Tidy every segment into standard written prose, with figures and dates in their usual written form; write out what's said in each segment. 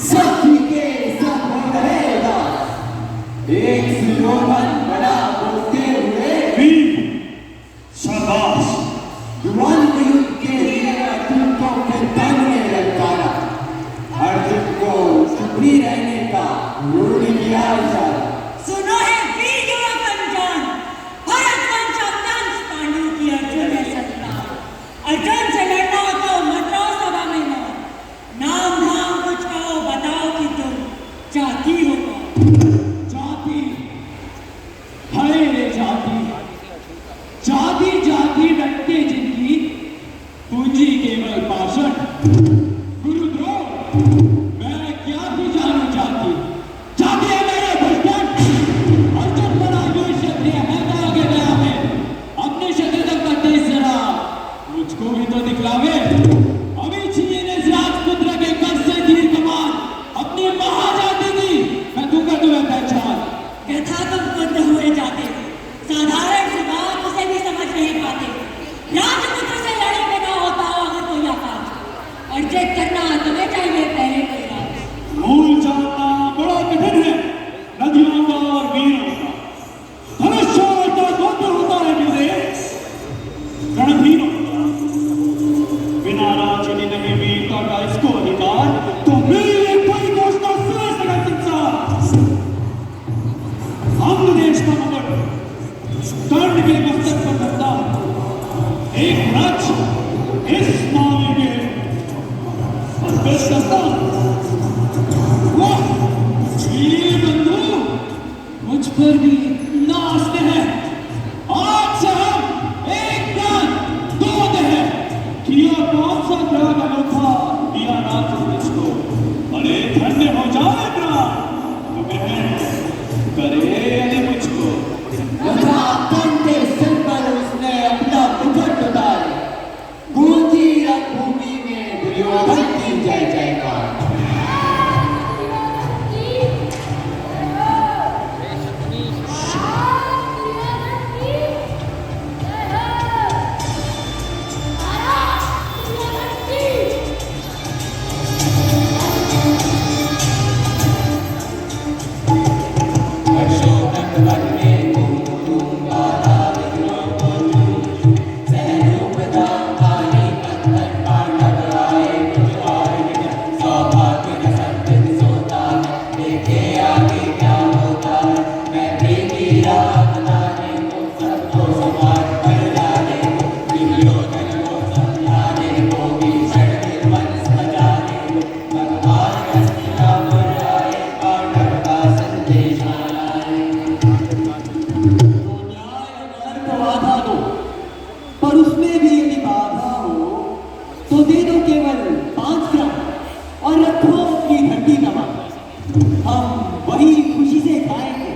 सब ठीक है, सब हो रहेगा। एक सुयोधन बड़ा बोलते हुए वीर, शाबाश। द्वंद्व युद्ध के लिए अर्जुन को मैदान में ललकारा। अर्जुन को चुप्पी रहने का रूढ़ किया इशारा। सुनो है वीर युवक अनजान, भरत वंश कंस पांडु की अर्जुन है संतान। अर्जुन से लड़ना हो तो मत रहो सभा में मौन, नाम धाम कुछ कहो बताओ कि तुम जाति हो कौन। जाति, हाय रे जाति, जाति जाति रटते जिनकी पूंजी केवल पाषण। गुरुद्रोह, मैं क्या भी जानू जाति, जाति है मेरे दुश्मन। अर्जुन बड़ा वीर क्षत्रिय है, मैं आगे गया है, अपने शत्रुदल का तेज जरा मुझको भी तो दिखलावे। अभी छीने इस राजपुत्र के कद से तीर कमान, अपनी महाजाति की मैं दूंगा तुम्हें पहचान। व्यथा तुम कुंद हुए जाते, साधारण सी बात उसे भी समझ नहीं पाते। राजपुत्र से लड़े बिना होता हो अगर कोई आकाश, अर्जित करना तुम्हें चाहिए पहले कोई राज। मूल जानना बड़ा कठिन है, नदियों का और वीरों का। धनुष का गोत्र होता है मेरे रणधीरों का। बिना राजनी नहीं वीरता का इसको अधिकार, तो मेरे कोई घोषणा सुन सका संसार। हम देश का मुकुट कर्ण के मस्तक पर रखता एक राज इस मामले के पेश करता। वाह वीर बंधु, मुझ पर भी नाचते हैं। आज से हम एक प्राण दो देह, किया कौन सा त्याग अनोखा, दिया नाथ मुझको। अरे धन्य हो जाए प्राण, तुम्हें करे अरे मुझको। तथा कंधे सिर पर उसने अपना मुकुट उतारे। गूंजी रणभूमि में दुर्योधन की जय जयकार। पर उसमें भी यदि बाधा हो तो दे दो केवल 5 ग्राम और रखो अपनी घंटी दबा। हम वही खुशी से खाएंगे,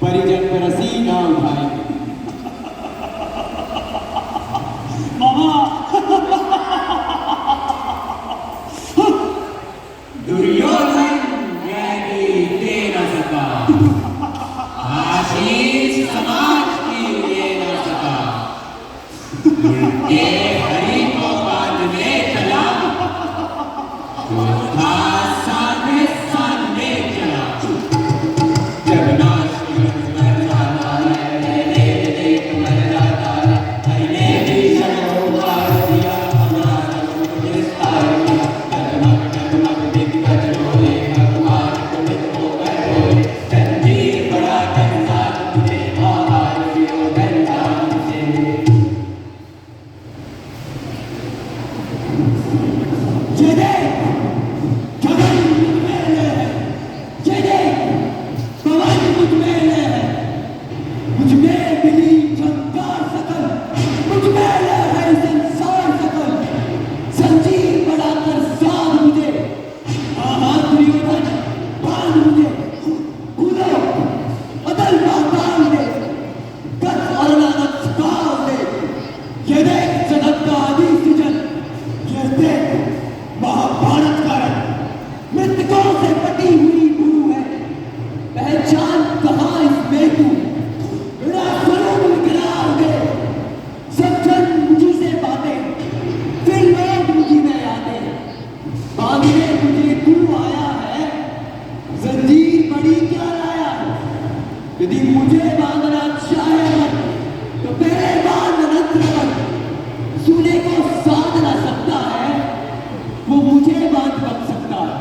परिजन पर हंसी ना उठाएंगे। मामा दुर्योधन यदि दे न सका, आशीष समाज की ले न सका। ये हरि को बांधने चला, योद्धा सामने सामने चला। जब नाश मर जाता है, देख देख मर जाता है, मैंने भीषण उतार दिया, हमारा विस्तार किया। डगमग डगमग दिग्गज रोए, भगवान कुपित होकर रोए। जंजीर बड़ा कंसार तुझे, आहार दुर्योधन जान से। जय जय गगन मुझ में है, जय जय पवन मुझ में है, मुझ में मिली झंकार सकल, मुझ में है संसार सकल। संजीव बढ़ाकर साध मुझे, आहार दुर्योधन बांध मुझे। कूदो अदल पाताल में, गत और नानक काल में। ये देख जगत का आदि सृजन, ये देख महा यदि मुझे बांधना चाहे तो पहले बांध नंत्र पर। सूले को साध ना सकता है, वो मुझे बांध बन सकता है।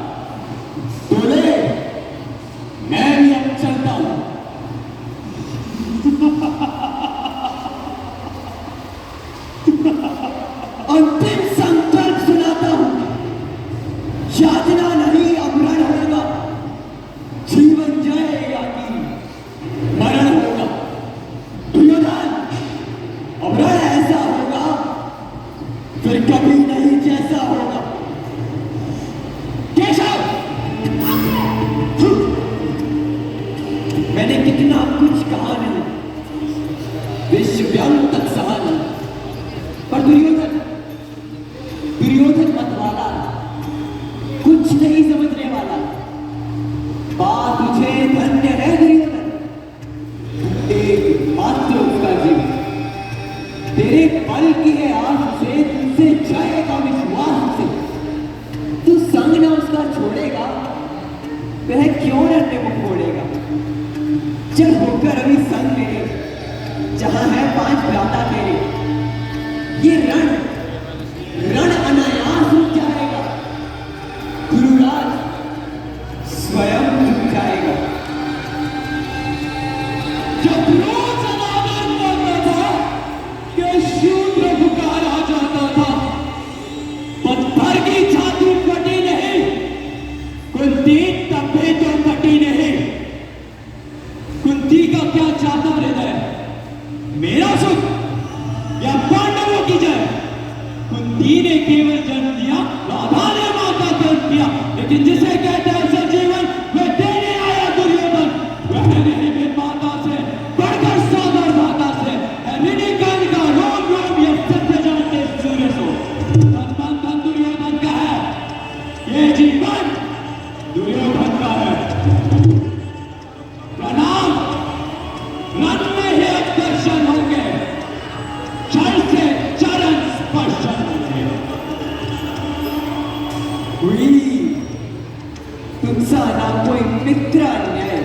बोले मैं भी अब चलता हूं। अंतिम संकल्प सुनाता हूं, यातना नहीं अपहरण होगा, जीवन जाएगा कि मरण होगा। दुर्योधन, अपहरण ऐसा होगा फिर कभी नहीं जैसा होगा। केशव, मैंने कितना कुछ कहा नहीं, विश्वव्यापी तक सहा नहीं, पर दुर्योधन मत वाला कुछ नहीं समझने वाला। बात तुझे धन्य है दुर्योधन, एक मात्र उसका जीव तेरे बल की है आस से, तुझसे जाएगा विश्वास से। तू संग न उसका छोड़ेगा, वह क्यों रटने मुख मोड़ेगा। चल होकर अभी संग मेरे, जहां है 5 भ्राता तेरे। ये रण अनायास रुक जाएगा, गुरुराज स्वयं रुक जाएगा। जब रोज अनादर करता था कि शूद्र पुकारा जाता था, पत्थर की छाती फटी नहीं, कुंती तबे तो फटी नहीं। कुंती का क्या चाहता हृदय, मेरा सुख या पांडवों की जय। कुंती ने केवल जन्म दिया, राधा ने माता जन्म दिया, लेकिन जिसे कहते हैं सजीवन वह देने आया दुर्योधन। वह नहीं फिर माता से बढ़कर सादर माता से है, ऋणी कर्ण का रोम रोम ये सत्य जानते सूर्य सो। धन दुर्योधन का है, ये जीवन दुर्योधन का है। प्रणाम, रन में ही अब दर्शन होंगे, चल से चरण स्पर्शन होंगे। हुई तुमसा ना कोई मित्र अन्याय,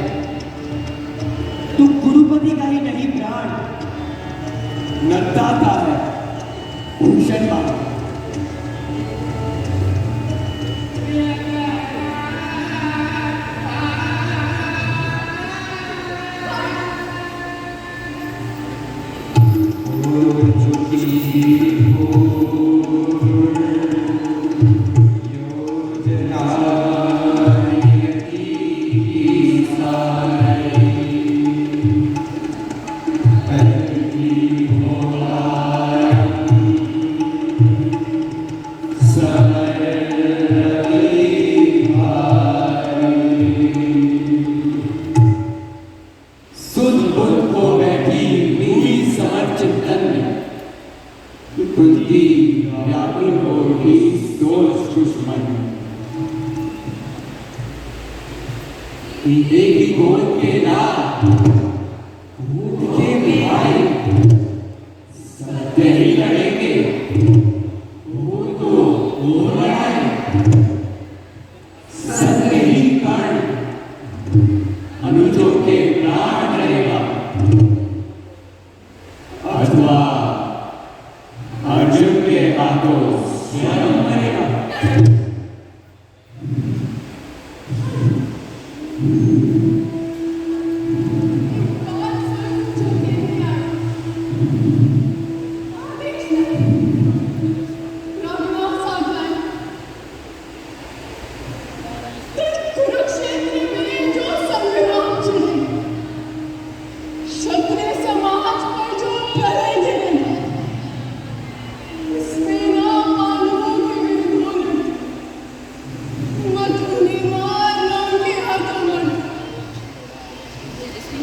तू गुरुपति का ही नहीं प्राण, नदाता है भूषण बाबा। देवी गोद के लाल कूद के भी आए, सत्य ही लड़ेंगे, वो तो वो लड़ाए। सत्य ही कर्ण अनुजों के प्राण करेगा, अथवा अर्जुन के हाथों स्वयं मरेगा।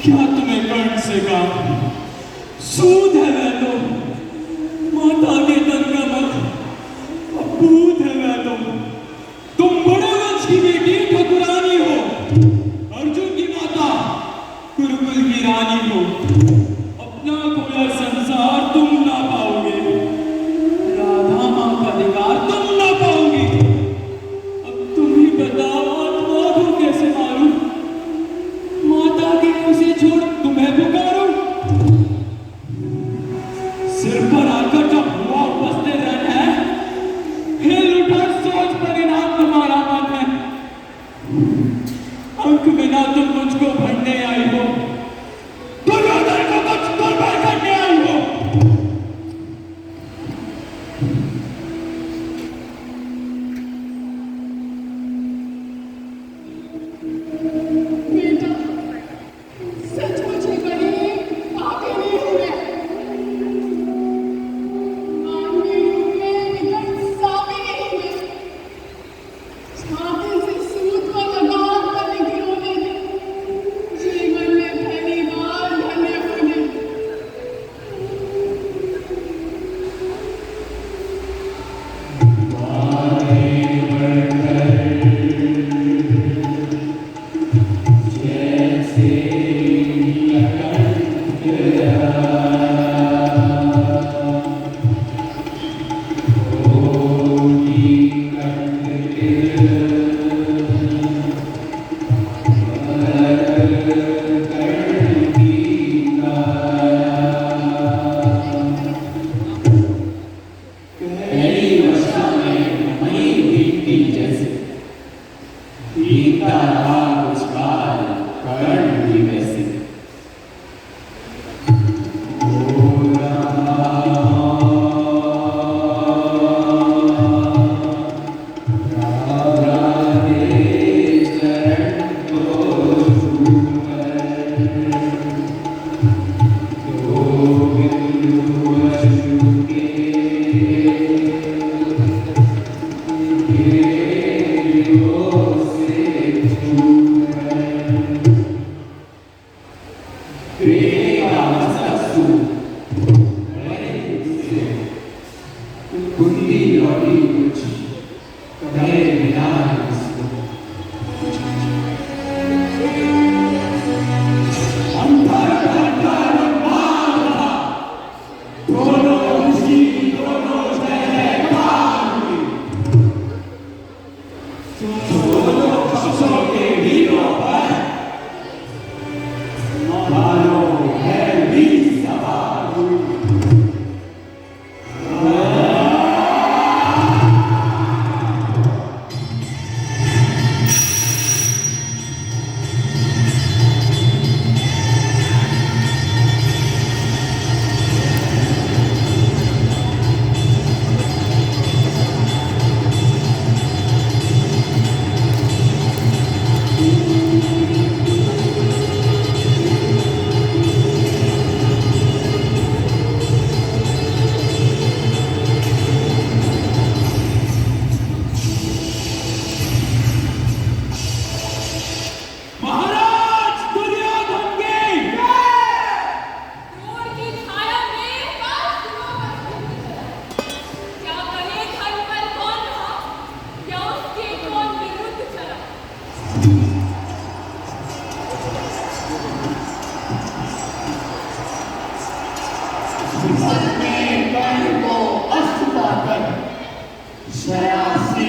क्या तुम्हें कर्ण से कहा सूद है वह तो, माता के तन का मत अपूत है वह तो। तुम बड़े वंश की बेटी ठकुरानी हो, अर्जुन की माता कुरुकुल की रानी हो। अपना खोया संसार तुम ना पाओगे, राधा मां का अधिकार तुम ना पाओगे। अब तुम ही बताओ आत्मा को कैसे मारूं, माता के उसे छोड़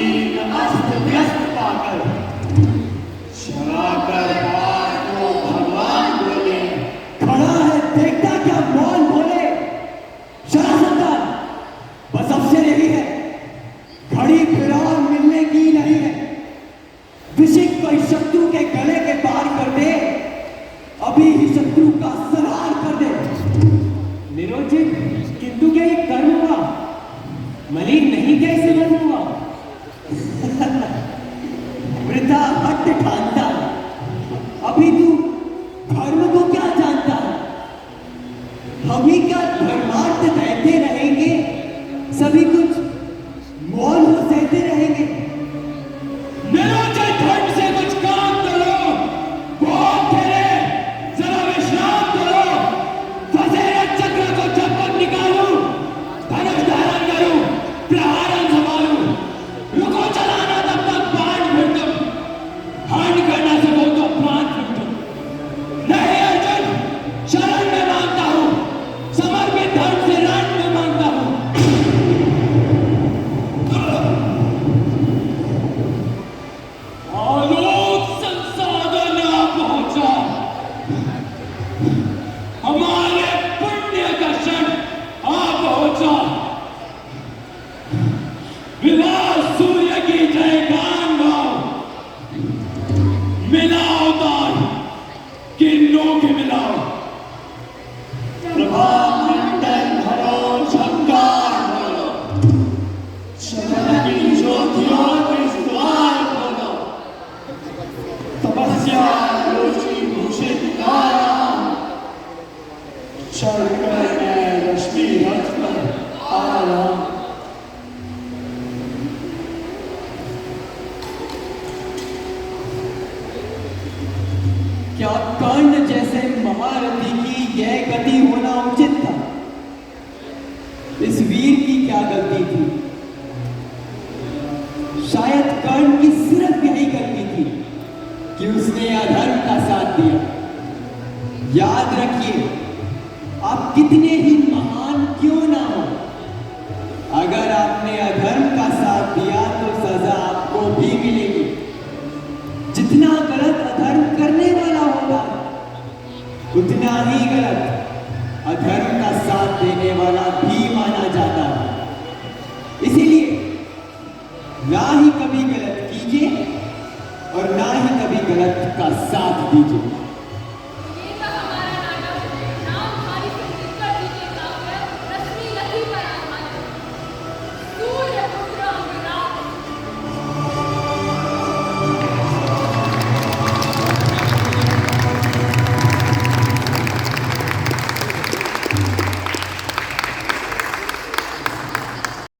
दीन अस्त व्यस्त पाकर शराकर पार को भगवान बोले। खड़ा है देखता क्या मौन बोले। शरासंतान बस अवसर यही है, घड़ी फिलहाल मिलने की नहीं है। विशिक कोई शत्रु के गले के पार कर दे, अभी ही शत्रु का संहार कर दे। निरोचित किंतु क्या ये कर्म हुआ? मलिन नहीं क्या इसे मन हुआ? वृथा हट ठानता, अभी तू धर्म को क्या जानता है? हम ही का धर्मार्थ कहते रहेंगे, सभी कुछ मौन हो सहते रहेंगे। निरोचित धर्म से कुछ काम करो, बहुत ठहरे, जरा विश्राम करो। फंसे चक्र को जब तक निकालूं, धनुष धारण करूं, प्रहारन संभालूं, रुको चलाना तब तक बाण फिर तुम, हानि करना सको तो प्राण फिर तुम। नहीं अर्जुन, शरण में मांगता हूं, समर्पित धर्म से रण में मांगता हूं। आलोक संसाधन आ पहुंचा, हमारे पुण्य का क्षण आ पहुंचा। विवाह सूर्य की जयगान गाओ, मिला अवतार किन्नों के मिलाओ। प्रभा मंडल भरो झंकार बोलो, शरण की ज्योतियों के द्वार खोलो। तपस्या रुचि भूषित नारायण, शंकर में रश्मि रथ पर आराम। क्या कर्ण जैसे महारथी की यह गति होना उचित था? इस वीर की क्या गलती थी? शायद कर्ण की सिर्फ यही गलती थी कि उसने अधर्म का साथ दिया। याद रखिए, आप कितने ही महान क्यों ना हो, अगर आपने अधर्म का साथ दिया तो सजा आपको भी मिलेगी। जितना गलत अधर्म करने वाला होगा, उतना ही गलत अधर्म का साथ देने वाला भी माना जाता है। इसीलिए ना ही कभी गलत कीजिए और ना ही कभी गलत का साथ दीजिए।